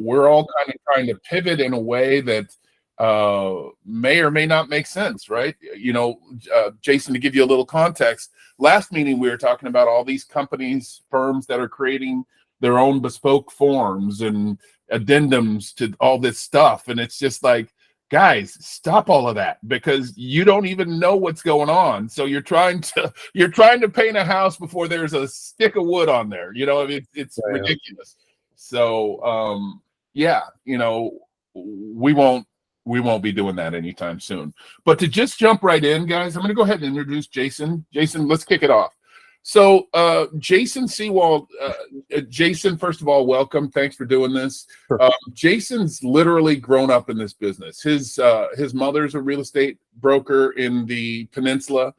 we're all kind of trying to pivot in a way that may or may not make sense, right? Jason, to give you a little context, last meeting we were talking about all these companies, firms that are creating their own bespoke forms and addendums to all this stuff. And it's just like, guys, stop all of that, because you don't even know what's going on. So you're trying to paint a house before there's a stick of wood on there. I mean, it's ridiculous. So yeah, we won't be doing that anytime soon. But to just jump right in, guys, I'm going to go ahead and introduce Jason. Jason, let's kick it off. So Jason Seawald, Jason, first of all, welcome. Thanks for doing this. Sure. Jason's literally grown up in this business. His mother's a real estate broker in the peninsula.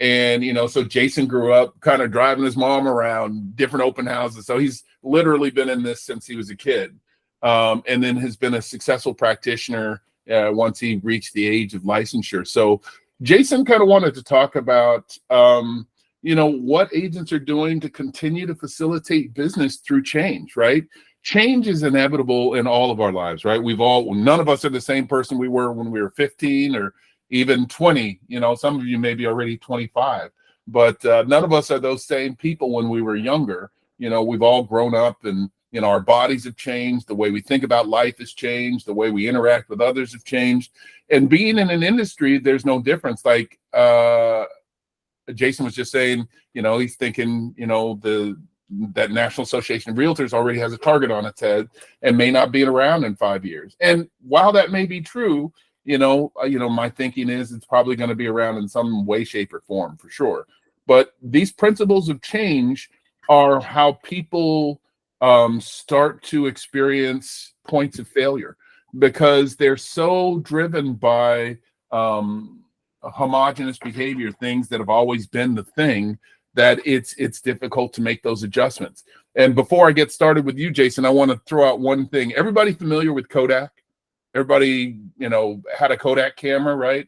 And, so Jason grew up kind of driving his mom around different open houses. So he's literally been in this since he was a kid. And then has been a successful practitioner once he reached the age of licensure. So Jason kind of wanted to talk about, what agents are doing to continue to facilitate business through change, right? Change is inevitable in all of our lives, right? None of us are the same person we were when we were 15 or even 20. Some of you may be already 25, but none of us are those same people when we were younger. We've all grown up, and our bodies have changed. The way we think about life has changed. The way we interact with others have changed. And being in an industry, there's no difference. Like Jason was just saying, he's thinking, that National Association of Realtors already has a target on its head and may not be around in 5 years. And while that may be true, my thinking is it's probably going to be around in some way, shape, or form for sure. But these principles of change are how people start to experience points of failure, because they're so driven by homogenous behavior, things that have always been the thing, that it's difficult to make those adjustments. And before I get started with you, Jason, I want to throw out one thing. Everybody familiar with Kodak? Everybody, had a Kodak camera, right?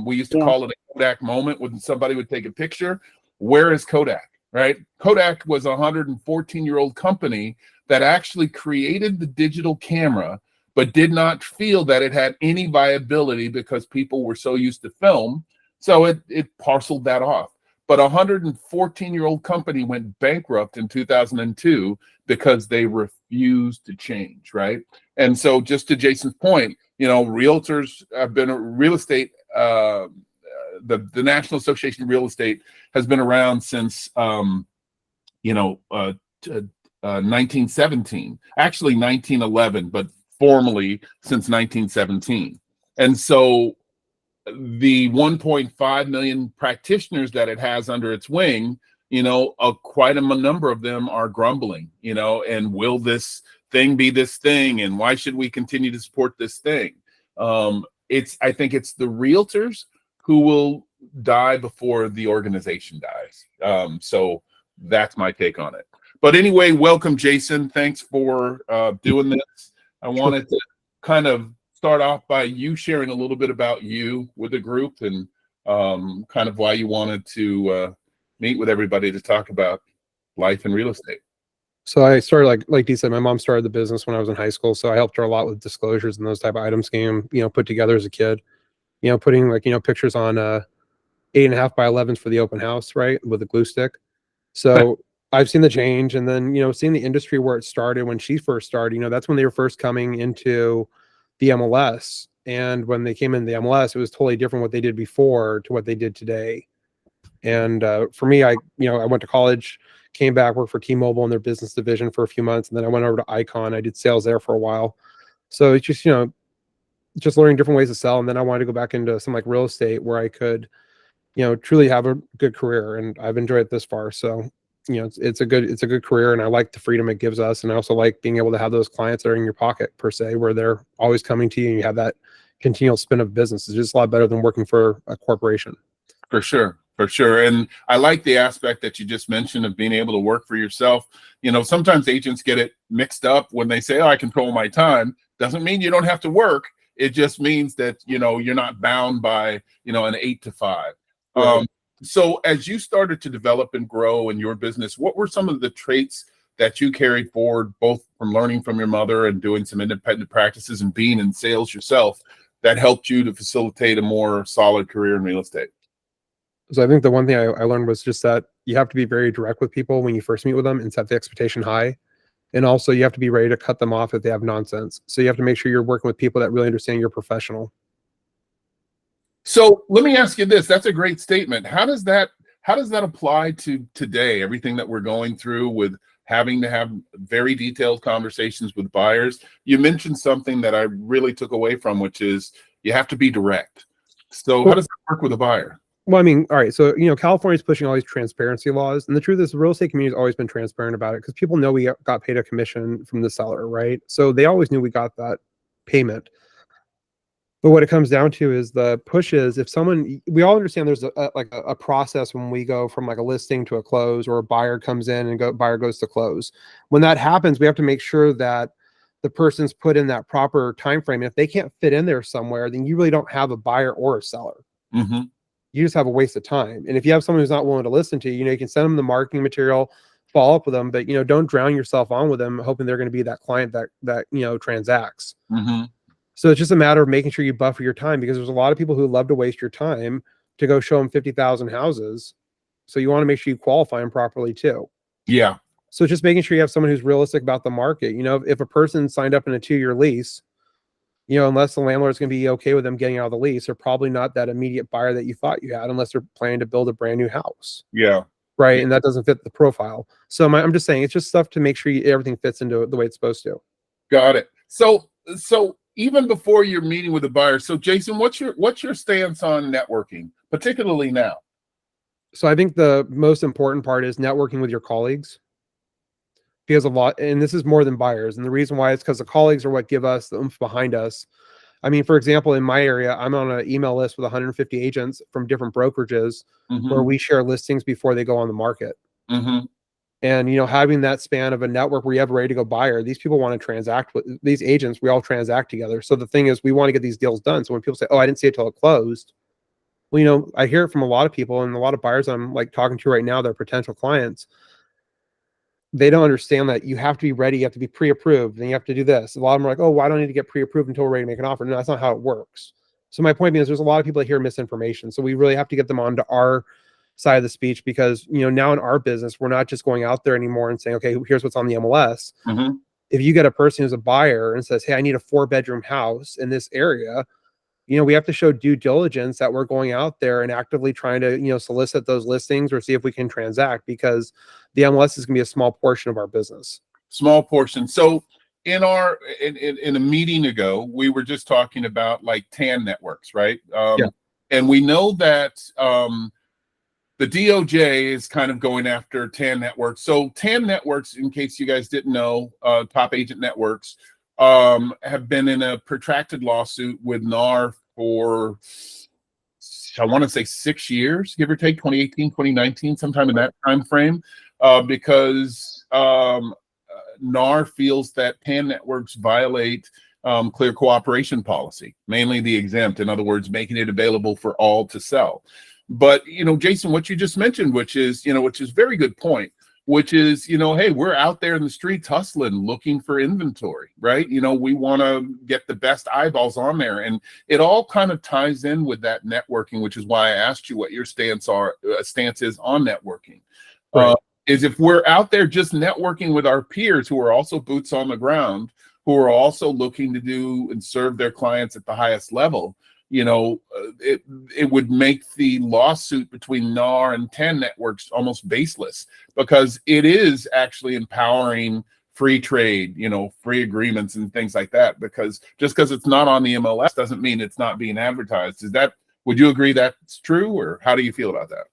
We used to call it a Kodak moment when somebody would take a picture. Where is Kodak, right? Kodak was a 114-year-old company that actually created the digital camera, but did not feel that it had any viability because people were so used to film. So it parceled that off. But a 114-year-old company went bankrupt in 2002 because they refused to change, right? And so just to Jason's point, realtors have been real estate, the National Association of Real Estate has been around since, 1917, actually 1911, but formally since 1917. And so the 1.5 million practitioners that it has under its wing, quite a number of them are grumbling, and will this thing be this thing? And why should we continue to support this thing? I think it's the realtors who will die before the organization dies. So that's my take on it. But anyway, welcome, Jason. Thanks for doing this. I wanted to kind of start off by you sharing a little bit about you with the group, and kind of why you wanted to meet with everybody to talk about life and real estate. So I started, like Dee said, my mom started the business when I was in high school. So I helped her a lot with disclosures and those type of items came, put together as a kid, putting pictures on 8.5 by 11s for the open house, right, with a glue stick. So I've seen the change, and then, seeing the industry where it started when she first started, that's when they were first coming into the MLS. And when they came in the MLS, it was totally different what they did before to what they did today. And for me, I went to college, came back, worked for T-Mobile in their business division for a few months. And then I went over to Icon. I did sales there for a while. So it's just, just learning different ways to sell. And then I wanted to go back into some like real estate where I could, truly have a good career. And I've enjoyed it this far. So, it's a good career, and I like the freedom it gives us. And I also like being able to have those clients that are in your pocket per se, where they're always coming to you and you have that continual spin of business. It's just a lot better than working for a corporation. For sure. And I like the aspect that you just mentioned of being able to work for yourself. Sometimes agents get it mixed up when they say, I control my time. Doesn't mean you don't have to work. It just means that, you're not bound by, an 8 to 5. Right. So as you started to develop and grow in your business, what were some of the traits that you carried forward, both from learning from your mother and doing some independent practices and being in sales yourself, that helped you to facilitate a more solid career in real estate? So I think the one thing I learned was just that you have to be very direct with people when you first meet with them and set the expectation high. And also you have to be ready to cut them off if they have nonsense. So you have to make sure you're working with people that really understand you're professional. So let me ask you this. That's a great statement. How does that apply to today? Everything that we're going through with having to have very detailed conversations with buyers. You mentioned something that I really took away from, which is you have to be direct. So how does that work with a buyer? Well, I mean, all right. So, California's pushing all these transparency laws. And the truth is the real estate community has always been transparent about it because people know we got paid a commission from the seller, right? So they always knew we got that payment. But what it comes down to is the push is if someone, we all understand there's a process when we go from like a listing to a close, or a buyer comes in and buyer goes to close. When that happens, we have to make sure that the person's put in that proper time frame. And if they can't fit in there somewhere, then you really don't have a buyer or a seller. Mm-hmm. You just have a waste of time. And if you have someone who's not willing to listen to you, you can send them the marketing material, follow up with them, but don't drown yourself on with them, hoping they're going to be that client that transacts. Mm-hmm. So it's just a matter of making sure you buffer your time, because there's a lot of people who love to waste your time to go show them 50,000 houses. So you want to make sure you qualify them properly too. Yeah. So just making sure you have someone who's realistic about the market. If a person signed up in a 2-year lease, unless the landlord's going to be okay with them getting out of the lease, they're probably not that immediate buyer that you thought you had, unless they're planning to build a brand new house. Yeah. Right. And that doesn't fit the profile. So I'm just saying, it's just stuff to make sure everything fits into the way it's supposed to. Got it. So even before you're meeting with a buyer, so Jason, what's your stance on networking, particularly now? So I think the most important part is networking with your colleagues, because and this is more than buyers. And the reason why is because the colleagues are what give us the oomph behind us. I mean, for example, in my area, I'm on an email list with 150 agents from different brokerages, Mm-hmm. where we share listings before they go on the market. Mm-hmm. And, having that span of a network where you have a ready to go buyer, these people want to transact with these agents. We all transact together. So the thing is, we want to get these deals done. So when people say, oh, I didn't see it till it closed. Well, I hear it from a lot of people, and a lot of buyers I'm like talking to right now, they're potential clients. They don't understand that you have to be ready. You have to be pre-approved, and you have to do this. A lot of them are like, oh, well, I don't need to get pre-approved until we're ready to make an offer. No, that's not how it works. So my point being is there's a lot of people that hear misinformation. So we really have to get them onto our side of the speech, because now in our business, we're not just going out there anymore and saying, okay, here's what's on the MLS. Mm-hmm. If you get a person who's a buyer and says, hey, I need a 4-bedroom house in this area, we have to show due diligence that we're going out there and actively trying to solicit those listings or see if we can transact, because the MLS is going to be a small portion of our business. Small portion. So in a meeting ago, we were just talking about like TAN networks, right? Yeah. And we know that the DOJ is kind of going after TAN networks. So TAN networks, in case you guys didn't know, Top Agent Networks, have been in a protracted lawsuit with NAR for, I want to say 6 years, give or take, 2018, 2019, sometime in that time frame, because NAR feels that TAN networks violate clear cooperation policy, mainly the exempt, in other words, making it available for all to sell. But, Jason, what you just mentioned, which is very good point, which is, hey, we're out there in the streets hustling, looking for inventory, right? We want to get the best eyeballs on there. And it all kind of ties in with that networking, which is why I asked you what your stance is on networking. Right. Is if we're out there just networking with our peers who are also boots on the ground, who are also looking to do and serve their clients at the highest level, it would make the lawsuit between NAR and TAN networks almost baseless, because it is actually empowering free trade, free agreements and things like that. Because just because it's not on the MLS doesn't mean it's not being advertised. Would you agree that's true, or how do you feel about that?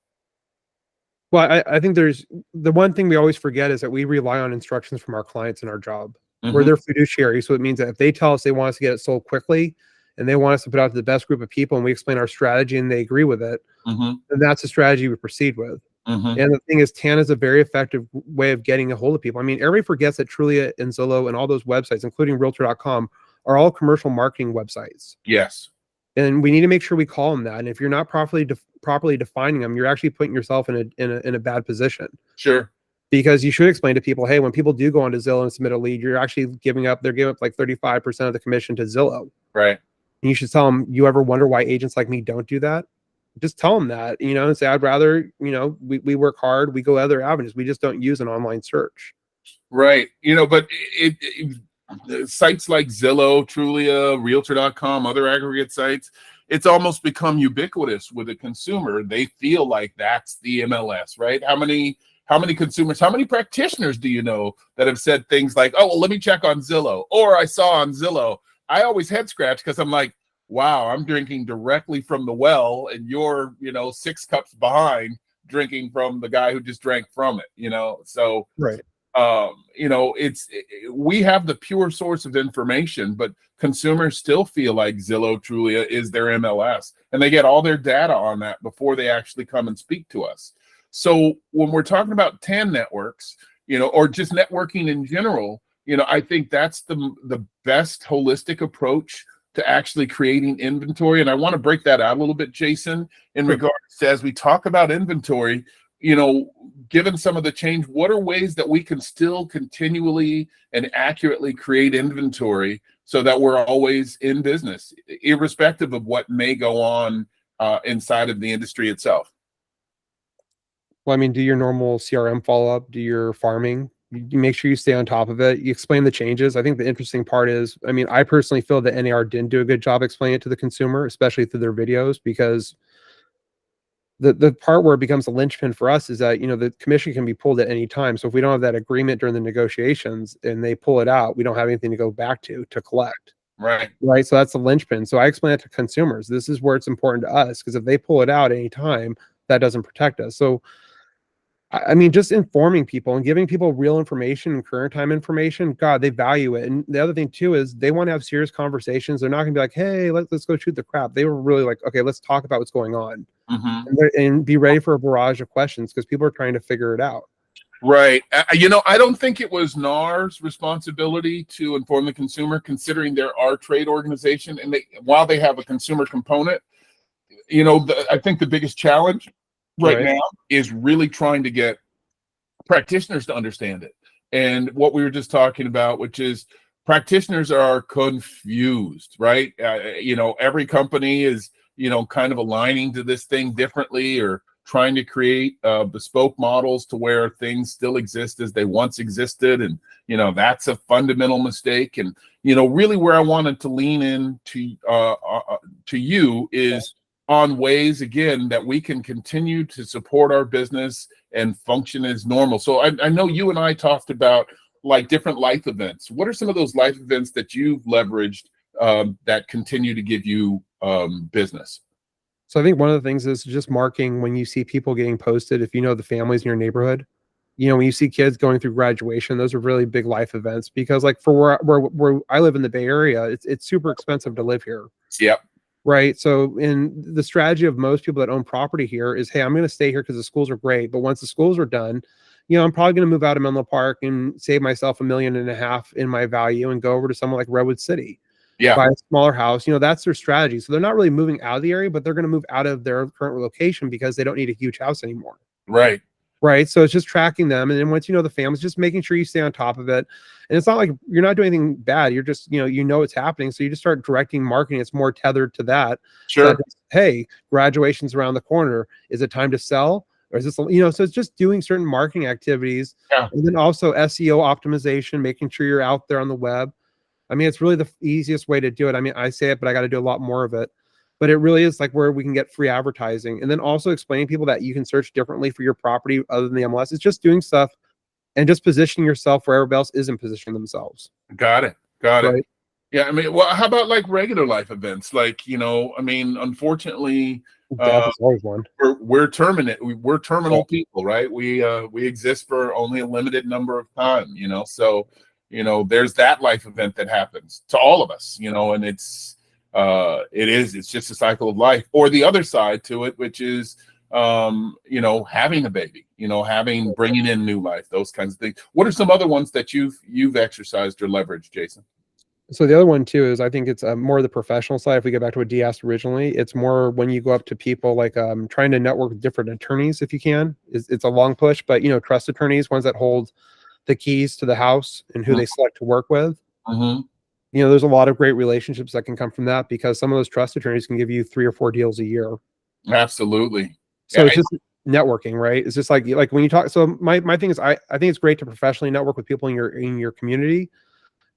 Well, I think there's the one thing we always forget is that we rely on instructions from our clients in our job. Mm-hmm. We're their fiduciary. So it means that if they tell us they want us to get it sold quickly, and they want us to put out to the best group of people, and we explain our strategy and they agree with it, mm-hmm. then that's the strategy we proceed with. Mm-hmm. And the thing is, TAN is a very effective way of getting a hold of people. I mean, everybody forgets that Trulia and Zillow and all those websites, including Realtor.com, are all commercial marketing websites. Yes. And we need to make sure we call them that. And if you're not properly defining them, you're actually putting yourself in a bad position. Sure. because you should explain to people, hey, when people do go onto Zillow and submit a lead, you're actually they're giving up like 35% of the commission to Zillow. Right. And you should tell them, you ever wonder why agents like me don't do that? Just tell them that, and say, I'd rather, we work hard, we go other avenues. We just don't use an online search. Right. But sites like Zillow, Trulia, Realtor.com, other aggregate sites, it's almost become ubiquitous with a consumer. They feel like that's the MLS, right? How many consumers, how many practitioners do you know that have said things like, oh, well, let me check on Zillow, or I saw on Zillow? I always head scratch because I'm like, wow, I'm drinking directly from the well, and you're, 6 cups behind drinking from the guy who just drank from it, So, right. We have the pure source of information, but consumers still feel like Zillow, Trulia is their MLS, and they get all their data on that before they actually come and speak to us. So when we're talking about TAN networks, or just networking in general, I think that's the best holistic approach to actually creating inventory. And I want to break that out a little bit, Jason, in regards to, as we talk about inventory, given some of the change, what are ways that we can still continually and accurately create inventory so that we're always in business, irrespective of what may go on inside of the industry itself? Well, I mean, do your normal CRM follow-up, do your farming, you make sure you stay on top of it. You explain the changes. I think the interesting part is, I mean, I personally feel that NAR didn't do a good job explaining it to the consumer, especially through their videos, because the part where it becomes a linchpin for us is that, the commission can be pulled at any time. So if we don't have that agreement during the negotiations and they pull it out, we don't have anything to go back to collect. Right. So that's the linchpin. So I explain it to consumers. This is where it's important to us, because if they pull it out any time, that doesn't protect us. So I mean, just informing people and giving people real information and current time information, God, they value it. And the other thing too is they want to have serious conversations. They're not going to be like, hey, let's go shoot the crap. They were really like, okay, let's talk about what's going on, and be ready for a barrage of questions, because people are trying to figure it out. Right. I don't think it was NAR's responsibility to inform the consumer, considering they're our trade organization, and while they have a consumer component, I think the biggest challenge right now is really trying to get practitioners to understand it. And what we were just talking about, which is practitioners are confused, right? Every company is, kind of aligning to this thing differently, or trying to create bespoke models to where things still exist as they once existed. And, that's a fundamental mistake. And, really where I wanted to lean in to you is on ways, again, that we can continue to support our business and function as normal. So I know you and I talked about like different life events. What are some of those life events that you've leveraged that continue to give you business? So I think one of the things is just marking when you see people getting posted, if the families in your neighborhood, when you see kids going through graduation, those are really big life events, because like for where I live in the Bay Area, it's super expensive to live here. Yep. Right. So in the strategy of most people that own property here is, hey, I'm going to stay here because the schools are great. But once the schools are done, I'm probably going to move out of Menlo Park and save myself $1.5 million in my value and go over to somewhere like Redwood City. Yeah. Buy a smaller house. That's their strategy. So they're not really moving out of the area, but they're going to move out of their current location because they don't need a huge house anymore. Right. Right. So it's just tracking them. And then once the families, just making sure you stay on top of it. And it's not like you're not doing anything bad. You're just, it's happening. So you just start directing marketing. It's more tethered to that. Sure. So hey, graduation's around the corner. Is it time to sell? Or is this, so it's just doing certain marketing activities. Yeah. And then also SEO optimization, making sure you're out there on the web. I mean, it's really the easiest way to do it. I mean, I say it, but I got to do a lot more of it. But it really is like where we can get free advertising. And then also explaining to people that you can search differently for your property other than the MLS. It's just doing stuff and just positioning yourself where everybody else isn't positioning themselves. Got it. Yeah. I mean, well, how about like regular life events? Like, unfortunately, Death is always one. We're terminal people, right? We exist for only a limited number of time, so, there's that life event that happens to all of us, and it's just a cycle of life. Or the other side to it, which is having a baby, bringing in new life, those kinds of things. What are some other ones that you've exercised or leveraged, Jason? So the other one too is I think it's more the professional side. If we get back to what Dee asked originally, it's more when you go up to people like trying to network with different attorneys if you can. It's a long push, but trust attorneys, ones that hold the keys to the house and who they select to work with. Mm-hmm. There's a lot of great relationships that can come from that because some of those trust attorneys can give you 3 or 4 deals a year. Absolutely. So it's just networking, right? It's just like when you talk. So my thing is I think it's great to professionally network with people in your community,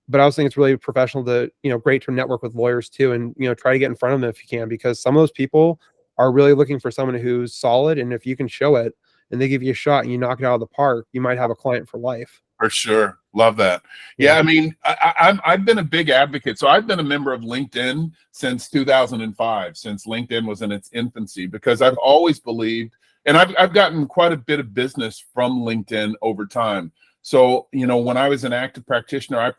but I also think it's really professional to great to network with lawyers too, and try to get in front of them if you can, because some of those people are really looking for someone who's solid, and if you can show it and they give you a shot and you knock it out of the park, you might have a client for life. For sure. Love that. Yeah. I mean, I've been a big advocate. So I've been a member of LinkedIn since 2005, since LinkedIn was in its infancy, because I've always believed, and I've gotten quite a bit of business from LinkedIn over time. So, when I was an active practitioner, I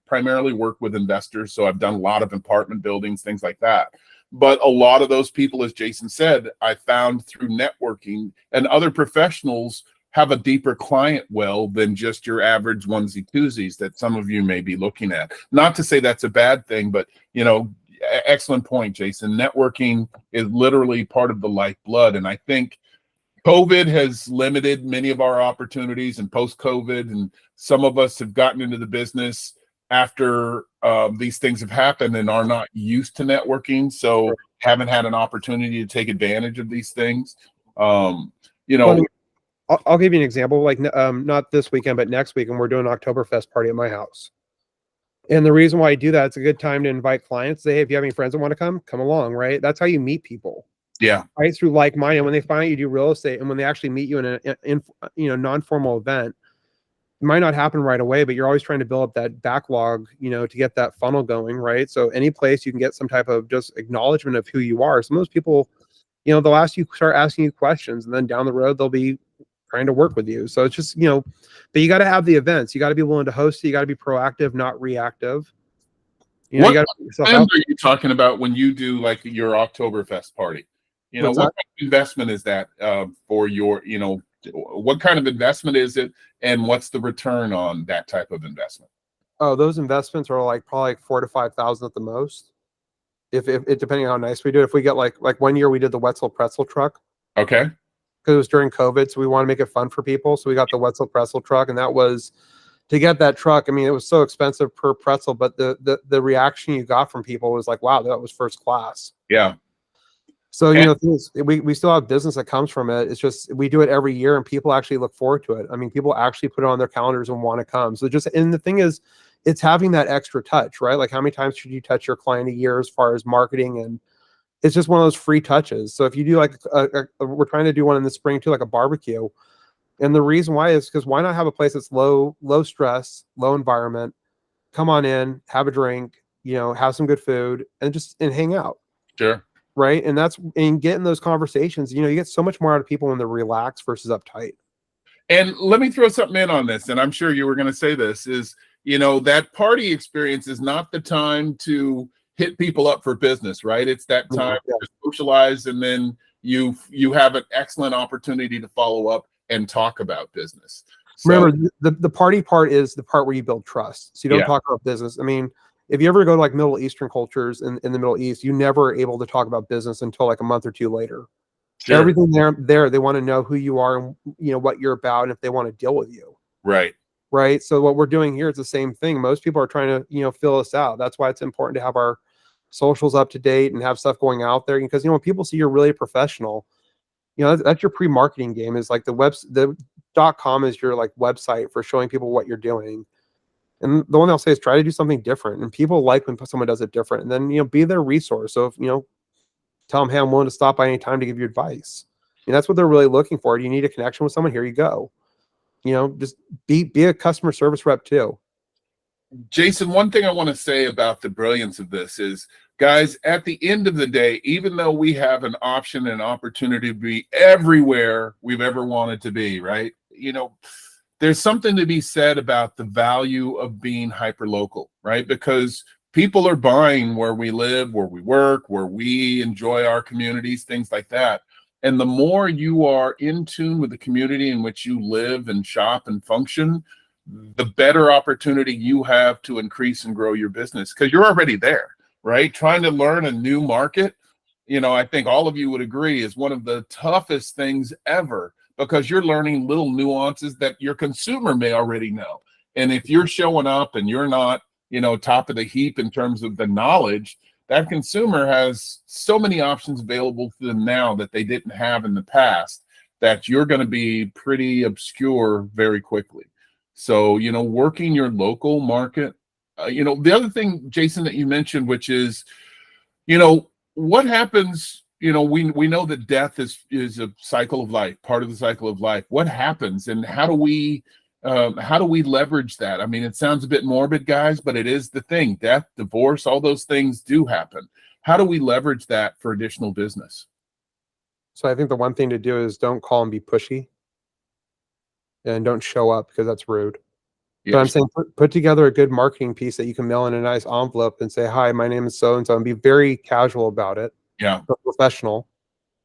primarily worked with investors. So I've done a lot of apartment buildings, things like that. But a lot of those people, as Jason said, I found through networking, and other professionals have a deeper client well than just your average onesie twosies that some of you may be looking at. Not to say that's a bad thing, but excellent point, Jason. Networking is literally part of the lifeblood. And I think COVID has limited many of our opportunities, and post-COVID, and some of us have gotten into the business after these things have happened and are not used to networking. So haven't had an opportunity to take advantage of these things. I'll give you an example, like not this weekend, but next weekend, we're doing an Oktoberfest party at my house. And the reason why I do that, it's a good time to invite clients. Say, hey, if you have any friends that want to come along, right? That's how you meet people. Yeah. Right. Through like-minded, when they find out you do real estate and when they actually meet you in a non-formal event, it might not happen right away, but you're always trying to build up that backlog, to get that funnel going. Right. So any place you can get some type of just acknowledgement of who you are. Some of those people, they'll start asking you questions, and then down the road, they'll be trying to work with you. So it's just, but you got to have the events. You got to be willing to host it. You got to be proactive, not reactive. What are you talking about when you do like your Oktoberfest party? What kind of investment is that for your, what kind of investment is it, and what's the return on that type of investment? Oh, those investments are probably like 4,000 to 5,000 at the most. If it depending on how nice we do it. If we get like 1 year we did the Wetzel pretzel truck. Okay. Because it was during COVID, so we want to make it fun for people. So we got the Wetzel pretzel truck, and that was to get that truck. I mean, it was so expensive per pretzel, but the reaction you got from people was like, wow, that was first class. Yeah. So, we still have business that comes from it. It's just, we do it every year and people actually look forward to it. I mean, people actually put it on their calendars and want to come. So and the thing is, it's having that extra touch, right? Like how many times should you touch your client a year as far as marketing? And it's just one of those free touches. So if you do like, we're trying to do one in the spring too, like a barbecue. And the reason why is because why not have a place that's low stress, low environment, come on in, have a drink, have some good food and hang out. Sure. Right. And getting those conversations, you get so much more out of people when they're relaxed versus uptight. And let me throw something in on this. And I'm sure you were going to say this is, that party experience is not the time to hit people up for business, right? It's that time to socialize. And then you have an excellent opportunity to follow up and talk about business. So, remember, the party part is the part where you build trust. So you don't talk about business. I mean, if you ever go to like Middle Eastern cultures in the Middle East, you never are able to talk about business until like a month or two later. Sure. Everything there, they want to know who you are and what you're about, and if they want to deal with you. Right. Right. So what we're doing here is the same thing. Most people are trying to fill us out. That's why it's important to have our socials up to date and have stuff going out there, because when people see you're really professional, that's your pre-marketing game. Is like the .com is your like website for showing people what you're doing. And the one I'll say is try to do something different. And people like when someone does it different. And then, be their resource. So if, tell them, hey, I'm willing to stop by any time to give you advice. And that's what they're really looking for. Do you need a connection with someone? Here you go. Just be a customer service rep too. Jason, one thing I want to say about the brilliance of this is, guys, at the end of the day, even though we have an option and opportunity to be everywhere we've ever wanted to be, right? There's something to be said about the value of being hyper local, right? Because people are buying where we live, where we work, where we enjoy our communities, things like that. And the more you are in tune with the community in which you live and shop and function, the better opportunity you have to increase and grow your business, because you're already there, right? Trying to learn a new market, I think all of you would agree, is one of the toughest things ever, because you're learning little nuances that your consumer may already know. And if you're showing up and you're not, top of the heap in terms of the knowledge, that consumer has so many options available to them now that they didn't have in the past, that you're going to be pretty obscure very quickly. So, working your local market, the other thing, Jason, that you mentioned, which is, what happens, we know that death is a cycle of life, part of the cycle of life. What happens, and how do we leverage that? I mean, it sounds a bit morbid, guys, but it is the thing. Death, divorce, all those things do happen. How do we leverage that for additional business? So I think the one thing to do is don't call and be pushy, and don't show up, because that's rude. Yes. But I'm saying put together a good marketing piece that you can mail in a nice envelope and say, "Hi, my name is so and so," and be very casual about it. Yeah. But professional.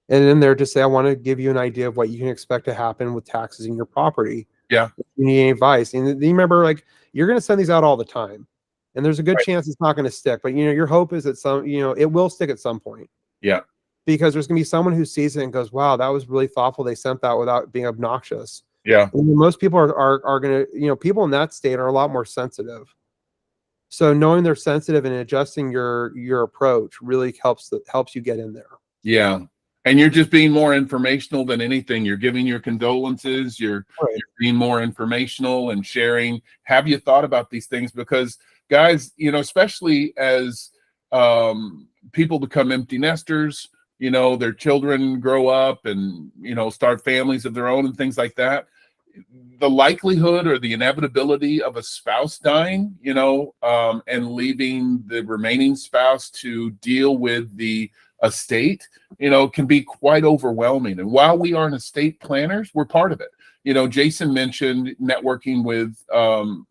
And in there, just say, "I want to give you an idea of what you can expect to happen with taxes in your property. Yeah. If you need any advice." And you remember, like, you're going to send these out all the time, and there's a good chance it's not going to stick. But your hope is that it will stick at some point. Yeah. Because there's going to be someone who sees it and goes, "Wow, that was really thoughtful. They sent that without being obnoxious." Yeah. And most people are going to, people in that state are a lot more sensitive. So knowing they're sensitive and adjusting your approach really helps you get in there. Yeah. And you're just being more informational than anything. You're giving your condolences. You're being more informational and sharing. Have you thought about these things? Because guys, especially as people become empty nesters, their children grow up and, start families of their own and things like that. The likelihood or the inevitability of a spouse dying, and leaving the remaining spouse to deal with the estate, can be quite overwhelming. And while we aren't estate planners, we're part of it. Jason mentioned networking with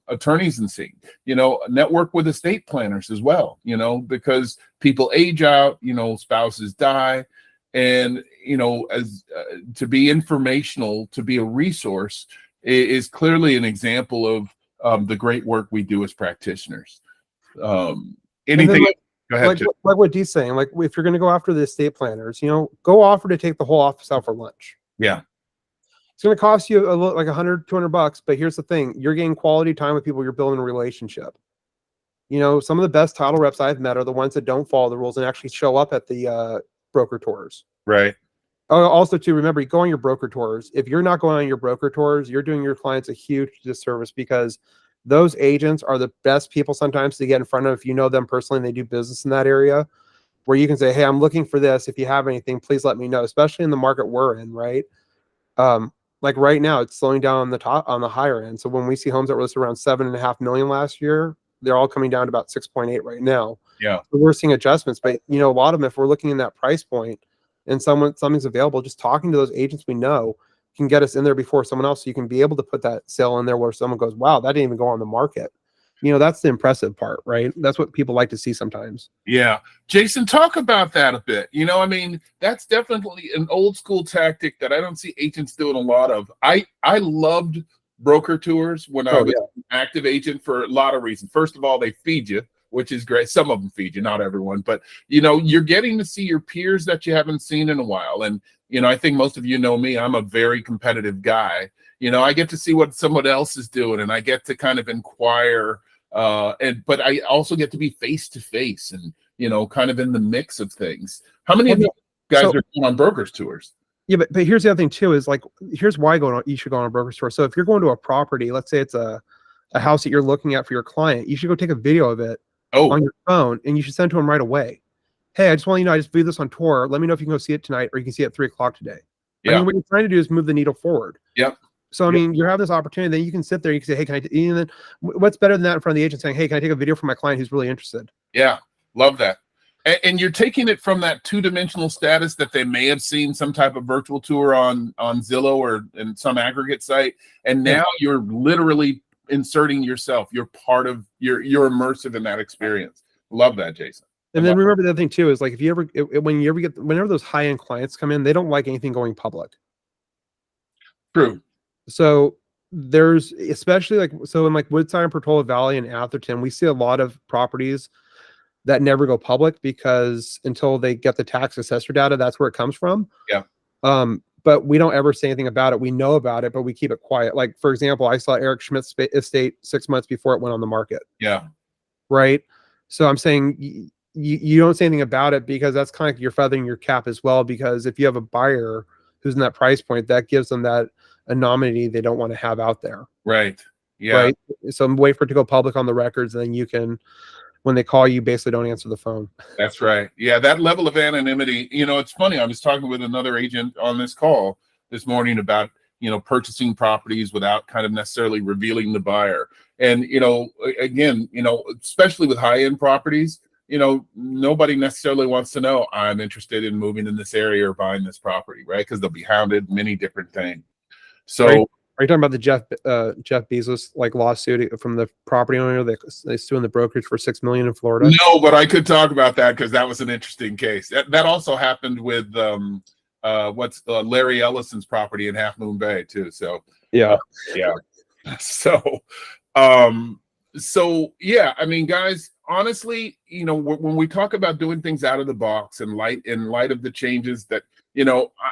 attorneys and seeing, network with estate planners as well, because people age out, spouses die. And, as to be informational, to be a resource is clearly an example of the great work we do as practitioners. Anything? Go ahead. Like what Dee's saying, like if you're going to go after the estate planners, go offer to take the whole office out for lunch. Yeah. It's going to cost you like $100, $200, but here's the thing. You're getting quality time with people. You're building a relationship. Some of the best title reps I've met are the ones that don't follow the rules and actually show up at the broker tours. Right. Also, to remember, you go on your broker tours. If you're not going on your broker tours, you're doing your clients a huge disservice, because those agents are the best people sometimes to get in front of if you know them personally and they do business in that area, where you can say, "Hey, I'm looking for this. If you have anything, please let me know," especially in the market we're in, right? Like right now, it's slowing down on the higher end. So when we see homes that were listed around 7.5 million last year, they're all coming down to about 6.8 right now. Yeah. So we're seeing adjustments, but a lot of them, if we're looking in that price point and something's available, just talking to those agents we know can get us in there before someone else. So you can be able to put that sale in there where someone goes, "Wow, that didn't even go on the market." That's the impressive part, right? That's what people like to see sometimes. Yeah. Jason, talk about that a bit. That's definitely an old school tactic that I don't see agents doing a lot of. I loved broker tours when I was an active agent for a lot of reasons. First of all, they feed you, which is great. Some of them feed you, not everyone, but you're getting to see your peers that you haven't seen in a while. And, I think most of you know me, I'm a very competitive guy. I get to see what someone else is doing, and I get to kind of inquire, but I also get to be face to face and, kind of in the mix of things. How many of you guys are going on brokers tours? Yeah, but here's the other thing too, is like, here's why you should go on a broker tour. So if you're going to a property, let's say it's a house that you're looking at for your client, you should go take a video of it on your phone, and you should send it to them right away. "Hey, I just want I just viewed this on tour. Let me know if you can go see it tonight, or you can see it at 3:00 today." Yeah. What you're trying to do is move the needle forward. Yep. So, you're having this opportunity, then you can sit there, you can say, "Hey, can I," and then what's better than that in front of the agent saying, "Hey, can I take a video from my client who's really interested?" Yeah. Love that. And you're taking it from that two-dimensional status that they may have seen some type of virtual tour on Zillow or in some aggregate site. And now you're literally inserting yourself. You're part of, you're immersive in that experience. Love that, Jason. And then remember the other thing too, is like, whenever those high-end clients come in, they don't like anything going public. True. So there's especially like, so in like Woodside and Portola Valley and Atherton, we see a lot of properties that never go public because until they get the tax assessor data, that's where it comes from. Yeah. But we don't ever say anything about it. We know about it, but we keep it quiet. Like, for example, I saw Eric Schmidt's estate 6 months before it went on the market. Yeah. Right. So I'm saying you don't say anything about it because that's kind of like you're feathering your cap as well. Because if you have a buyer who's in that price point, that gives them that anonymity they don't want to have out there. Right. Yeah. Right. So wait for it to go public on the records, and then you can, when they call you, basically don't answer the phone. That's right. Yeah, that level of anonymity, it's funny. I was talking with another agent on this call this morning about, purchasing properties without kind of necessarily revealing the buyer. And, again, especially with high-end properties, nobody necessarily wants to know I'm interested in moving in this area or buying this property, right? Because they'll be hounded, many different things. So right. Are you talking about the Jeff Bezos like lawsuit from the property owner they suing the brokerage for $6 million in Florida? No, but I could talk about that because that was an interesting case. That also happened with Larry Ellison's property in Half Moon Bay too. So yeah. So yeah, I mean, guys, honestly, when we talk about doing things out of the box and in light of the changes that,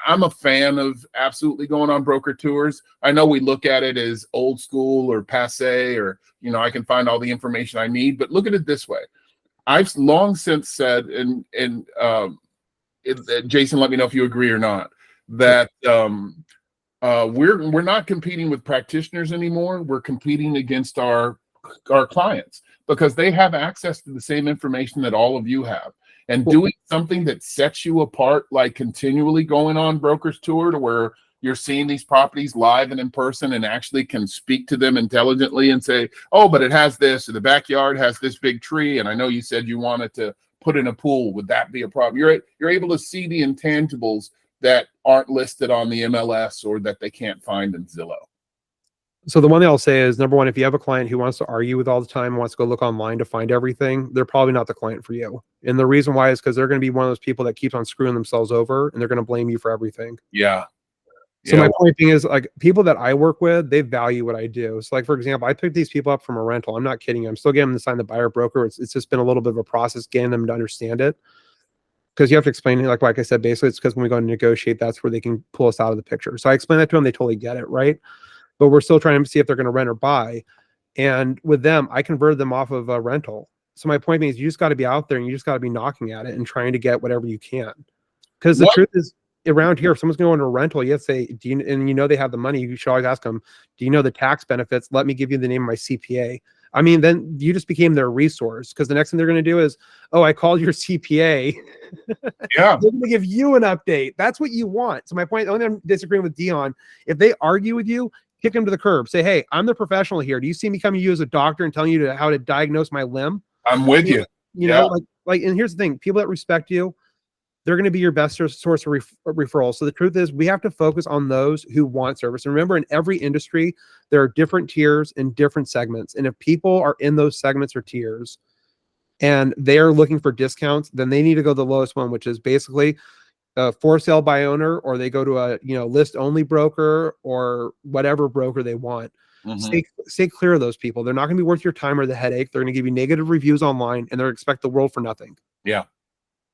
I'm a fan of absolutely going on broker tours. I know we look at it as old school or passe, or, I can find all the information I need, but look at it this way. I've long since said, and Jason, let me know if you agree or not, that we're not competing with practitioners anymore. We're competing against our clients because they have access to the same information that all of you have. And doing something that sets you apart, like continually going on brokers tour to where you're seeing these properties live and in person and actually can speak to them intelligently and say, oh, but it has this, or the backyard has this big tree, and I know you said you wanted to put in a pool. Would that be a problem? You're able to see the intangibles that aren't listed on the MLS or that they can't find in Zillow. So the one thing I'll say is, number one, if you have a client who wants to argue with all the time, wants to go look online to find everything, they're probably not the client for you. And the reason why is because they're going to be one of those people that keeps on screwing themselves over, and they're going to blame you for everything. Yeah. So my point being is, like, people that I work with, they value what I do. So like, for example, I picked these people up from a rental. I'm not kidding. I'm still getting them to sign the buyer broker. It's just been a little bit of a process getting them to understand it. Because you have to explain it. Like I said, basically it's because when we go to negotiate, that's where they can pull us out of the picture. So I explain that to them. They totally get it. Right. But we're still trying to see if they're going to rent or buy. And with them, I converted them off of a rental. So my point being is, you just got to be out there and you just got to be knocking at it and trying to get whatever you can. Because the truth is, around here, if someone's going to a rental, you have to say, and they have the money, you should always ask them, do you know the tax benefits? Let me give you the name of my CPA. I mean, then you just became their resource, because the next thing they're going to do is, oh, I called your CPA. Yeah. They're going to give you an update. That's what you want. So my point, the only thing I'm disagreeing with Dion, if they argue with you, kick them to the curb. Say, hey, I'm the professional here. Do you see me coming to you as a doctor and telling you how to diagnose my limb? I'm with you. You know, like, and here's the thing, people that respect you, they're going to be your best source of referrals. So the truth is, we have to focus on those who want service. And remember, in every industry, there are different tiers and different segments. And if people are in those segments or tiers and they're looking for discounts, then they need to go to the lowest one, which is basically for sale by owner, or they go to a list only broker or whatever broker they want. Mm-hmm. Stay clear of those people. They're not going to be worth your time or the headache. They're going to give you negative reviews online, and they're expect the world for nothing. Yeah.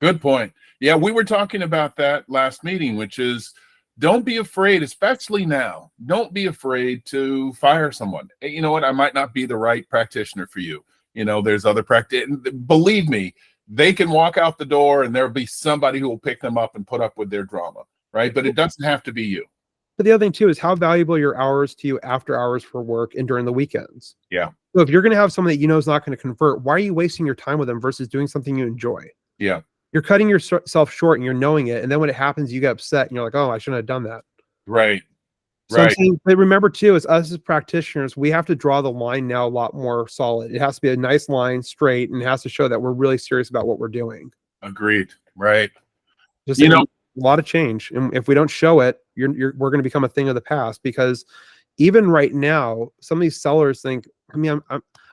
Good point. Yeah, we were talking about that last meeting, which is, don't be afraid, especially now. Don't be afraid to fire someone. Hey, you know what? I might not be the right practitioner for you. There's other believe me, they can walk out the door and there'll be somebody who will pick them up and put up with their drama, right? But it doesn't have to be you. But the other thing too is how valuable are your hours to you after hours for work and during the weekends. Yeah. So if you're going to have someone that is not going to convert, why are you wasting your time with them versus doing something you enjoy? Yeah. You're cutting yourself short and you're knowing it. And then when it happens, you get upset and you're like, oh, I shouldn't have done that. Right. So I'm saying, but remember too, as us as practitioners, we have to draw the line now a lot more solid. It has to be a nice line, straight, and it has to show that we're really serious about what we're doing. Agreed. Right. Just a lot of change. And if we don't show it, we're going to become a thing of the past, because even right now, some of these sellers think, I'm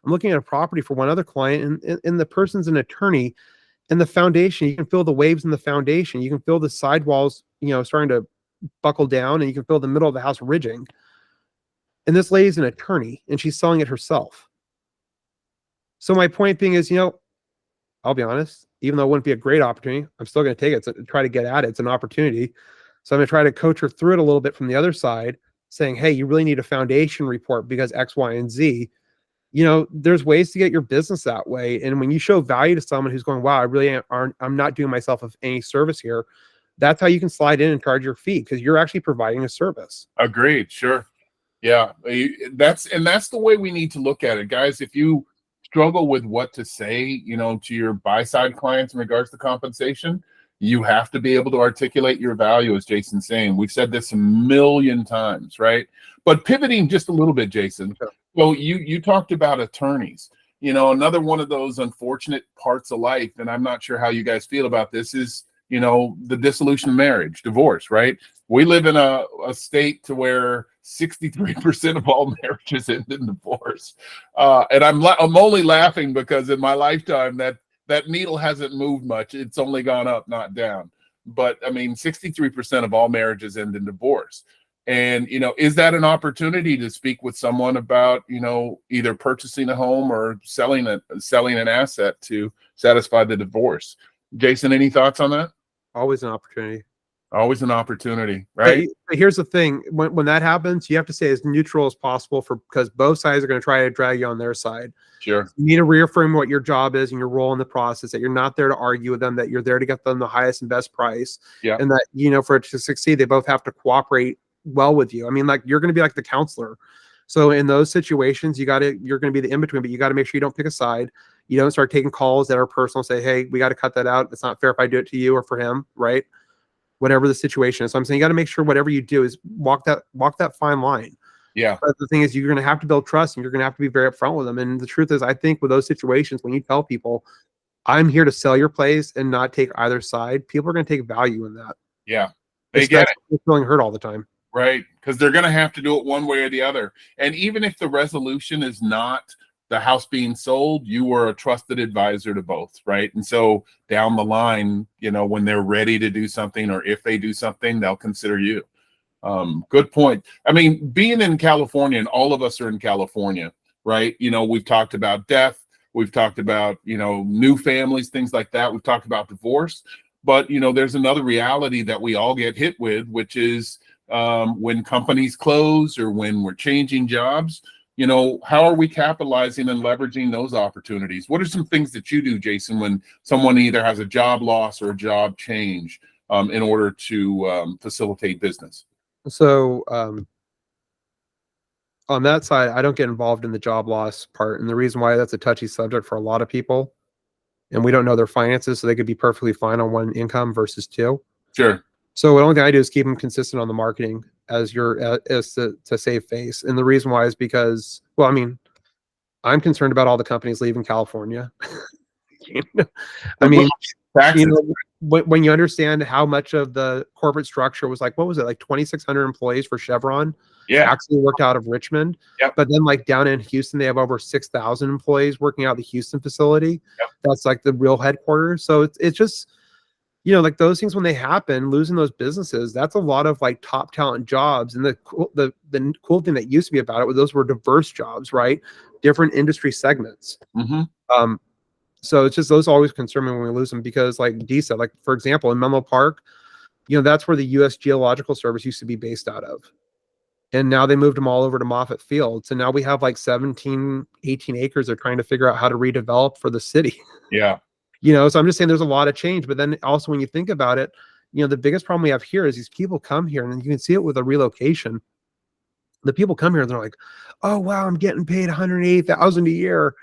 looking at a property for one other client and the person's an attorney. And the foundation, you can feel the waves in the foundation. You can feel the sidewalls, starting to buckle down, and you can feel the middle of the house ridging. And this lady's an attorney and she's selling it herself. So my point being is, I'll be honest, even though it wouldn't be a great opportunity, I'm still going to take it to try to get at it. It's an opportunity. So I'm going to try to coach her through it a little bit from the other side, saying, hey, you really need a foundation report because X, Y, and Z. There's ways to get your business that way. And when you show value to someone who's going, wow, I'm not doing myself of any service here. That's how you can slide in and charge your fee, because you're actually providing a service. Agreed. Sure. Yeah. That's the way we need to look at it, guys. If you struggle with what to say, to your buy side clients in regards to compensation, you have to be able to articulate your value, as Jason's saying. We've said this a million times, right? But pivoting just a little bit, Jason. Sure. Well, you talked about attorneys. Another one of those unfortunate parts of life, and I'm not sure how you guys feel about this, is the dissolution of marriage, divorce, right? We live in a state to where 63% of all marriages end in divorce. And I'm only laughing because in my lifetime that needle hasn't moved much. It's only gone up, not down. But I mean, 63% of all marriages end in divorce. And, is that an opportunity to speak with someone about, either purchasing a home or selling an asset to satisfy the divorce? Jason, any thoughts on that? Always an opportunity. Always an opportunity, right? But here's the thing. When that happens, you have to stay as neutral as possible because both sides are going to try to drag you on their side. Sure. You need to reaffirm what your job is and your role in the process, that you're not there to argue with them, that you're there to get them the highest and best price. Yeah. And that, for it to succeed, they both have to cooperate well with you. I mean, like, you're going to be like the counselor. So in those situations, you're going to be the in-between, but you got to make sure you don't pick a side. You don't start taking calls that are personal, say, hey, we got to cut that out. It's not fair if I do it to you or for him, right? Whatever the situation is. So I'm saying you got to make sure whatever you do is walk that fine line. Yeah. But the thing is, you're going to have to build trust and you're going to have to be very upfront with them. And the truth is, I think with those situations, when you tell people, I'm here to sell your place and not take either side, people are going to take value in that. Yeah. They get it. They're feeling hurt all the time. Right. Because they're going to have to do it one way or the other. And even if the resolution is not the house being sold, you were a trusted advisor to both, right? And so down the line, when they're ready to do something, or if they do something, they'll consider you. Good point. I mean, being in California, and all of us are in California, right? We've talked about death. We've talked about, new families, things like that. We've talked about divorce. But, there's another reality that we all get hit with, which is when companies close or when we're changing jobs. How are we capitalizing and leveraging those opportunities? What are some things that you do, Jason, when someone either has a job loss or a job change in order to facilitate business? So on that side, I don't get involved in the job loss part. And the reason why that's a touchy subject for a lot of people, and we don't know their finances, so they could be perfectly fine on one income versus two. Sure. So the only thing I do is keep them consistent on the marketing as to save face. And the reason why is because, well, I mean, I'm concerned about all the companies leaving California. I mean, when you understand how much of the corporate structure was like, what was it, like 2,600 employees for Chevron? Yeah. Actually worked out of Richmond. Yep. But then like down in Houston, they have over 6,000 employees working out of the Houston facility. Yep. That's like the real headquarters. So it's just, like those things, when they happen, losing those businesses, that's a lot of like top talent jobs. And the cool thing that used to be about it was those were diverse jobs, right? Different industry segments. Mm-hmm. So it's just, those always concern me when we lose them, because like Dee said, like, for example, in Menlo Park, that's where the U.S. Geological Service used to be based out of. And now they moved them all over to Moffett Field. So now we have like 17, 18 acres they're trying to figure out how to redevelop for the city. Yeah. So I'm just saying there's a lot of change. But then also when you think about it, the biggest problem we have here is these people come here, and you can see it with a relocation. The people come here and they're like, oh, wow, I'm getting paid $180,000 a year.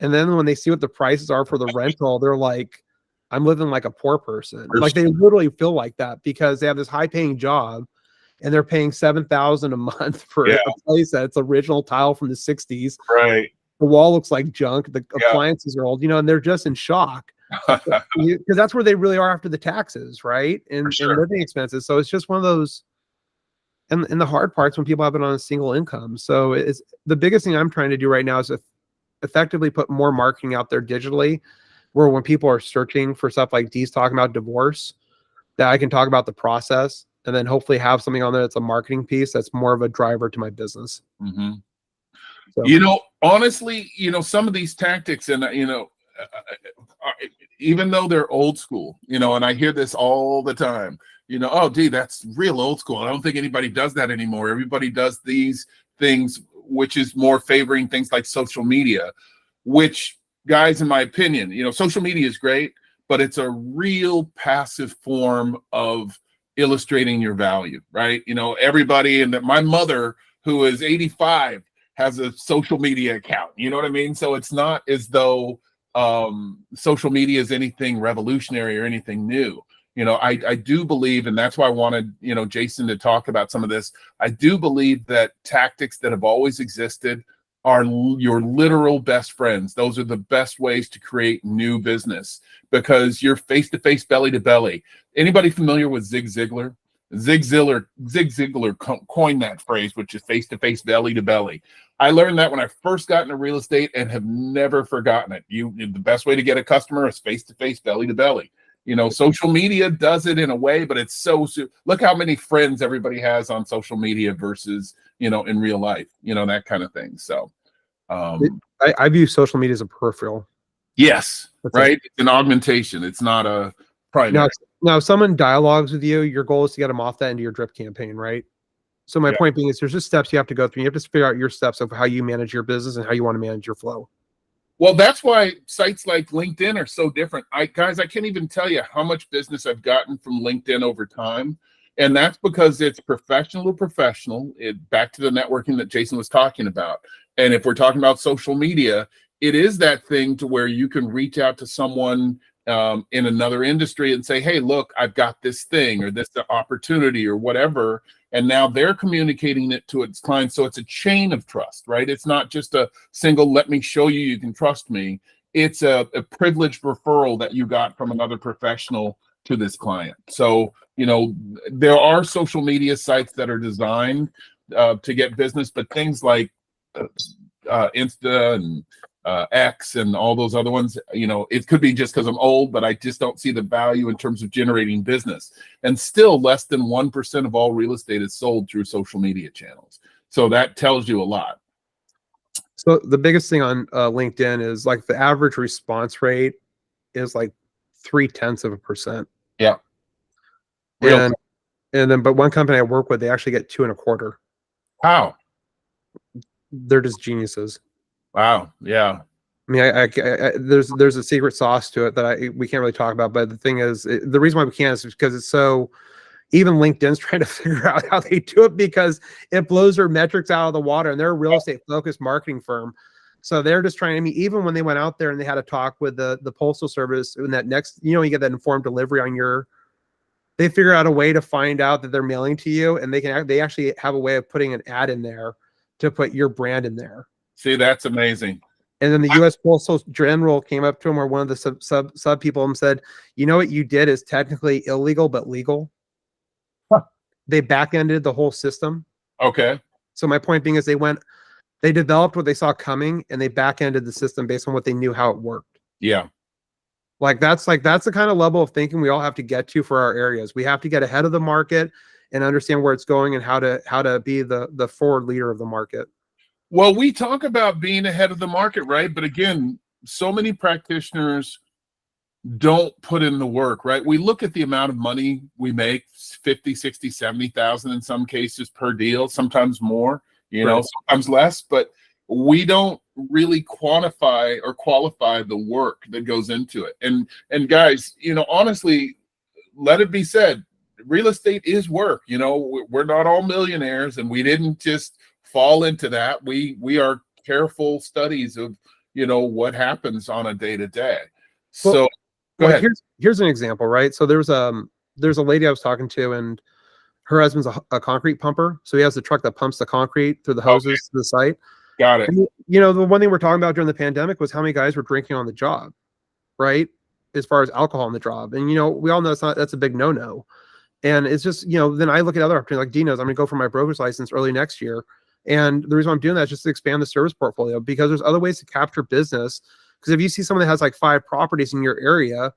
And then when they see what the prices are for the rental, they're like, I'm living like a poor person. Like, they literally feel like that because they have this high paying job and they're paying $7,000 a month for a place that's original tile from the 60s. Right. The wall looks like junk. The appliances are old, and they're just in shock because that's where they really are after the taxes, right? And living expenses. So it's just one of those. And the hard parts when people have it on a single income. So it's the biggest thing I'm trying to do right now is effectively put more marketing out there digitally, where when people are searching for stuff like Dee's talking about divorce, that I can talk about the process and then hopefully have something on there that's a marketing piece that's more of a driver to my business. Mm-hmm. So, Honestly, some of these tactics, and even though they're old school, and I hear this all the time, oh, gee, that's real old school. I don't think anybody does that anymore. Everybody does these things, which is more favoring things like social media, which, guys, in my opinion, social media is great, but it's a real passive form of illustrating your value, right? Everybody, and that my mother, who is 85, has a social media account. You know what I mean? So it's not as though social media is anything revolutionary or anything new. I do believe, and that's why I wanted, Jason to talk about some of this. I do believe that tactics that have always existed are your literal best friends. Those are the best ways to create new business, because you're face-to-face, belly-to-belly. Anybody familiar with Zig Ziglar? Zig Ziglar coined that phrase, which is face-to-face, belly-to-belly. I learned that when I first got into real estate and have never forgotten it. The best way to get a customer is face-to-face, belly-to-belly. Social media does it in a way, but it's look how many friends everybody has on social media versus, in real life, that kind of thing. So I view social media as a peripheral. Yes, that's right. It's an augmentation. It's not a primary. Now, if someone dialogues with you, your goal is to get them off that into your drip campaign, right? So my point being is there's just steps you have to go through. You have to figure out your steps of how you manage your business and how you want to manage your flow. Well, that's why sites like LinkedIn are so different. I can't even tell you how much business I've gotten from LinkedIn over time. And that's because it's professional to professional. Back to the networking that Jason was talking about. And if we're talking about social media, it is that thing to where you can reach out to someone in another industry and say, hey, look, I've got this thing or this opportunity or whatever. And now they're communicating it to its clients. So it's a chain of trust, right? It's not just a single, let me show you, you can trust me. It's a privileged referral that you got from another professional to this client. So, there are social media sites that are designed to get business, but things like Insta and X and all those other ones, it could be just because I'm old, but I just don't see the value in terms of generating business. And still less than 1% of all real estate is sold through social media channels. So that tells you a lot. So the biggest thing on LinkedIn is like the average response rate is like 0.3%. Yeah. And then, but one company I work with, they actually get 2.25. Wow. They're just geniuses. Wow. Yeah. I mean, there's a secret sauce to it that we can't really talk about. But the thing is, the reason why we can't is because it's so. Even LinkedIn's trying to figure out how they do it because it blows their metrics out of the water, and they're a real estate focused marketing firm. So they're just trying. I mean, even when they went out there and they had a talk with the postal service, and that next, you get that informed delivery on your. They figure out a way to find out that they're mailing to you, and they actually have a way of putting an ad in there to put your brand in there. See, that's amazing. And then the U.S. Postal General came up to him, or one of the sub people, and said, "You know what you did is technically illegal but legal." Huh. They back-ended the whole system. Okay. So my point being is they developed what they saw coming, and they back-ended the system based on what they knew how it worked. Yeah. That's the kind of level of thinking we all have to get to for our areas. We have to get ahead of the market and understand where it's going and how to be the forward leader of the market. Well, we talk about being ahead of the market, right? But again, so many practitioners don't put in the work, right? We look at the amount of money we make, 50, 60, 70,000 in some cases per deal, sometimes more, Right. Sometimes less, but we don't really quantify or qualify the work that goes into it. And guys, honestly, let it be said, real estate is work. We're not all millionaires, and we didn't just fall into that. We are careful studies of what happens on a day-to-day. So go ahead. Here's an example, right? So there's a lady I was talking to, and her husband's a concrete pumper, so he has the truck that pumps the concrete through the hoses to the site. Got it. And, the one thing we're talking about during the pandemic was how many guys were drinking on the job, right? As far as alcohol on the job, and we all know that's a big no-no. And it's just then I look at other opportunities, like Dino's. I'm going to go for my broker's license early next year. And the reason why I'm doing that is just to expand the service portfolio, because there's other ways to capture business. Because if you see someone that has like 5 properties in your area,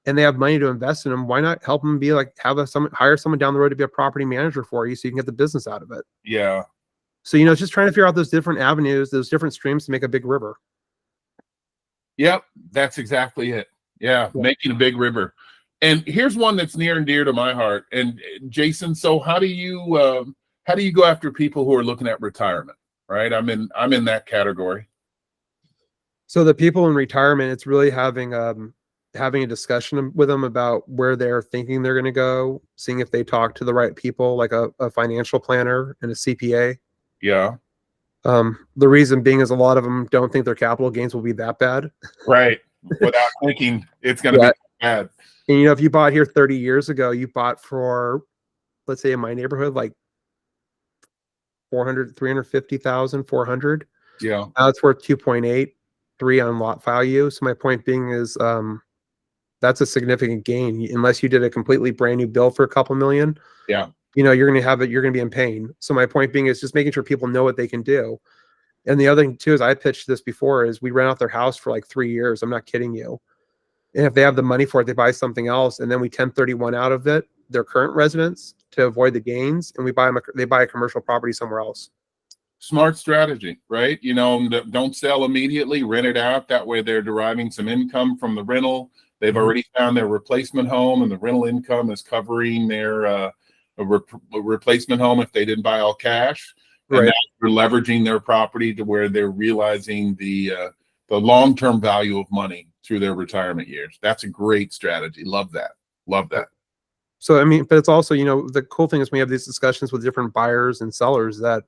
and they have money to invest in them, why not help them be like, hire someone down the road to be a property manager for you so you can get the business out of it. Yeah. So, you know, just trying to figure out those different avenues, those different streams to make a big river. Yep. That's exactly it. Yeah. Making a big river. And here's one that's near and dear to my heart. And Jason, so how do you go after people who are looking at retirement? Right. I'm in that category. So the people in retirement, it's really having a discussion with them about where they're thinking they're going to go, seeing if they talk to the right people, like a financial planner and a CPA. Yeah. The reason being is a lot of them don't think their capital gains will be that bad. Right. Without thinking it's going to be bad. And, you know, if you bought here 30 years ago, you bought for, let's say in my neighborhood, like 400, 350,000, 400. Yeah. Now it's worth 2.8, 3 on lot value. So my point being is, that's a significant gain unless you did a completely brand new build for a couple million. Yeah. You know, you're going to be in pain. So my point being is just making sure people know what they can do. And the other thing too, is I pitched this before, is we rent out their house for like 3 years. I'm not kidding you. And if they have the money for it, they buy something else. And then we 1031 out of it, their current residents, to avoid the gains. And they buy a commercial property somewhere else. Smart strategy, right? You know, don't sell immediately, rent it out. That way they're deriving some income from the rental. They've already found their replacement home, and the rental income is covering their replacement home if they didn't buy all cash. And now they're leveraging their property to where they're realizing the long-term value of money through their retirement years. That's a great strategy. Love that. Love that. So, I mean, but it's also, you know, the cool thing is we have these discussions with different buyers and sellers, that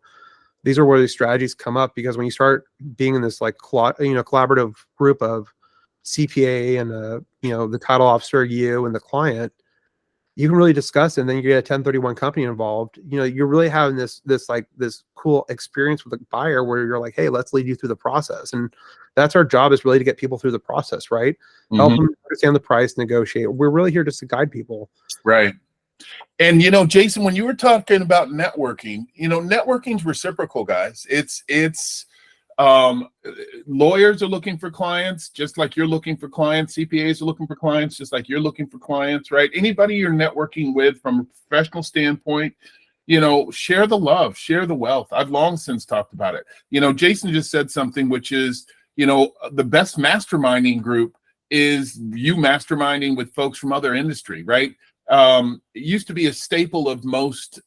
these are where these strategies come up, because when you start being in this like, collaborative group of CPA and, you know, the title officer, you and the client, you can really discuss it. And then you get a 1031 company involved. You know, you're really having this cool experience with the buyer where you're like, hey, let's lead you through the process. And that's our job, is really to get people through the process, right? Mm-hmm. Help them understand the price, negotiate. We're really here just to guide people. Right. And, you know, Jason, when you were talking about networking, you know, networking's reciprocal, guys. It's lawyers are looking for clients just like you're looking for clients. CPAs are looking for clients just like you're looking for clients, right? Anybody you're networking with from a professional standpoint, you know, share the love, share the wealth. I've long since talked about it. You know, Jason just said something, which is, you know, the best masterminding group is you masterminding with folks from other industry, right? It used to be a staple of most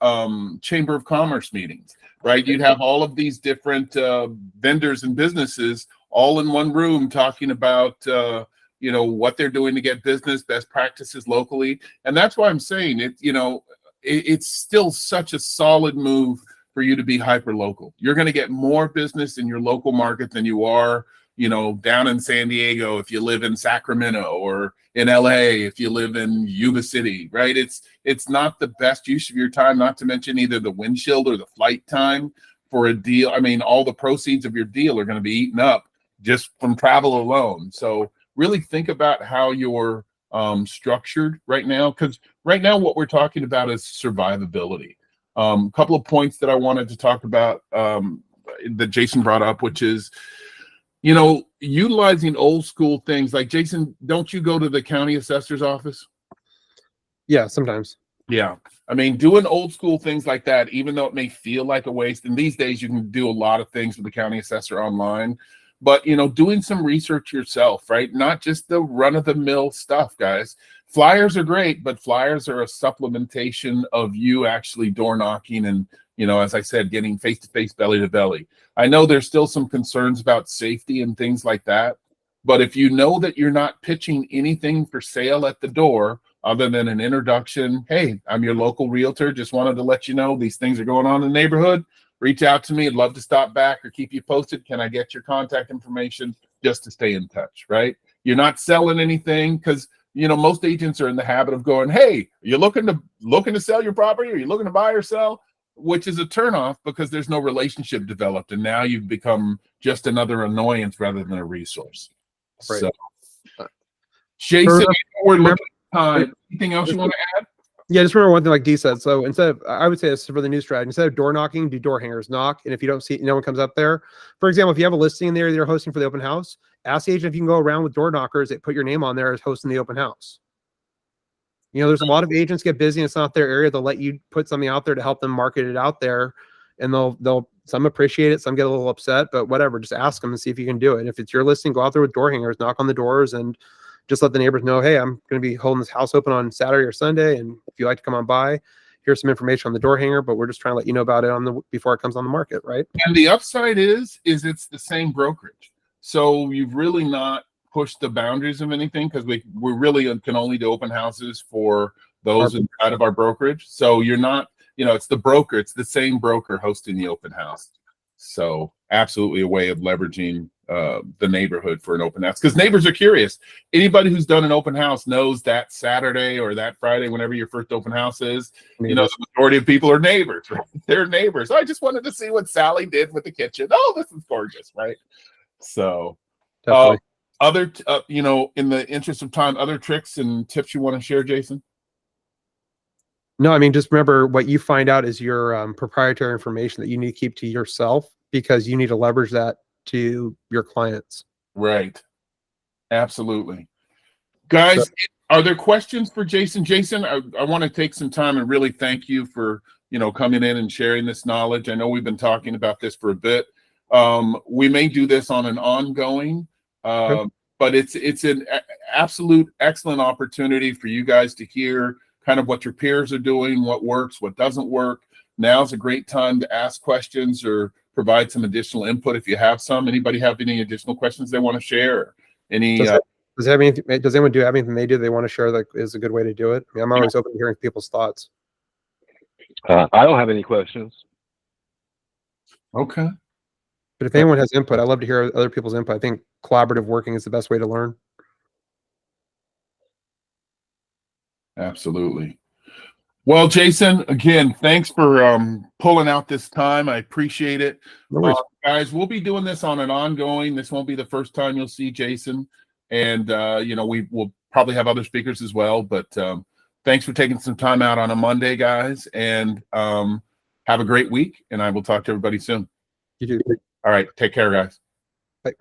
Chamber of Commerce meetings, right? You'd have all of these different vendors and businesses all in one room talking about, you know, what they're doing to get business, best practices locally. And that's why I'm saying it, you know, it's still such a solid move for you to be hyper local. You're going to get more business in your local market than you are, you know, down in San Diego if you live in Sacramento, or in LA if you live in Yuba City, right? It's not the best use of your time, not to mention either the windshield or the flight time for a deal. I mean, all the proceeds of your deal are going to be eaten up just from travel alone. So really think about how you're structured right now, because right now what we're talking about is survivability. A couple of points that I wanted to talk about that Jason brought up, which is, you know, utilizing old school things. Like, Jason, don't you go to the county assessor's office? Yeah, sometimes. Yeah. I mean, doing old school things like that, even though it may feel like a waste, and these days you can do a lot of things with the county assessor online, but, you know, doing some research yourself, right? Not just the run of the mill stuff, guys. Flyers are great, but flyers are a supplementation of you actually door knocking and, you know, as I said, getting face-to-face, belly-to-belly. I know there's still some concerns about safety and things like that, but if you know that you're not pitching anything for sale at the door other than an introduction, hey, I'm your local realtor, just wanted to let you know these things are going on in the neighborhood, reach out to me. I'd love to stop back or keep you posted. Can I get your contact information just to stay in touch, right? You're not selling anything, because, you know, most agents are in the habit of going, hey, are you looking to sell your property? Are you looking to buy or sell? Which is a turnoff, because there's no relationship developed, and now you've become just another annoyance rather than a resource. Right. So, Jason, we're looking at time. Anything else you want to add? Yeah, just remember one thing, like Dee said. So I would say this for the new strategy, instead of door knocking, do door hangers. Knock, and if you don't see, no one comes up there. For example, if you have a listing in there, you're hosting for the open house, ask the agent if you can go around with door knockers that put your name on there as hosting the open house. You know, there's a lot of agents get busy and it's not their area. They'll let you put something out there to help them market it out there, and they'll some appreciate it, some get a little upset, but whatever. Just ask them and see if you can do it. And if it's your listing, go out there with door hangers, knock on the doors, and just let the neighbors know, hey, I'm going to be holding this house open on Saturday or Sunday, and if you like to come on by, here's some information on the door hanger, but we're just trying to let you know about it before it comes on the market, right? And the upside is it's the same brokerage, so you've really not pushed the boundaries of anything, because we really can only do open houses for those inside of our brokerage. So you're not, it's the broker, it's the same broker hosting the open house. So absolutely a way of leveraging the neighborhood for an open house, because neighbors are curious. Anybody who's done an open house knows that Saturday or that Friday, whenever your first open house is, the majority of people are neighbors, right? They're neighbors. I just wanted to see what Sally did with the kitchen. Oh, this is gorgeous, right? So other in the interest of time, other tricks and tips you want to share, Jason? No, I mean, just remember, what you find out is your proprietary information that you need to keep to yourself, because you need to leverage that to your clients. Right. Absolutely. Guys, are there questions for Jason? Jason, I want to take some time and really thank you for, coming in and sharing this knowledge. I know we've been talking about this for a bit. We may do this on an ongoing, but it's an absolute excellent opportunity for you guys to hear kind of what your peers are doing, what works, what doesn't work. Now's a great time to ask questions or provide some additional input if you have some. Anybody have any additional questions they want to share? Does anyone do anything they do they want to share that is a good way to do it? I mean, I'm always open to hearing people's thoughts. I don't have any questions. Okay. But if anyone has input, I'd love to hear other people's input. I think collaborative working is the best way to learn. Absolutely. Well, Jason, again, thanks for pulling out this time. I appreciate it. No worries. Guys, we'll be doing this on an ongoing. This won't be the first time you'll see Jason. And, we will probably have other speakers as well. But thanks for taking some time out on a Monday, guys. And have a great week. And I will talk to everybody soon. You do. All right. Take care, guys. Bye.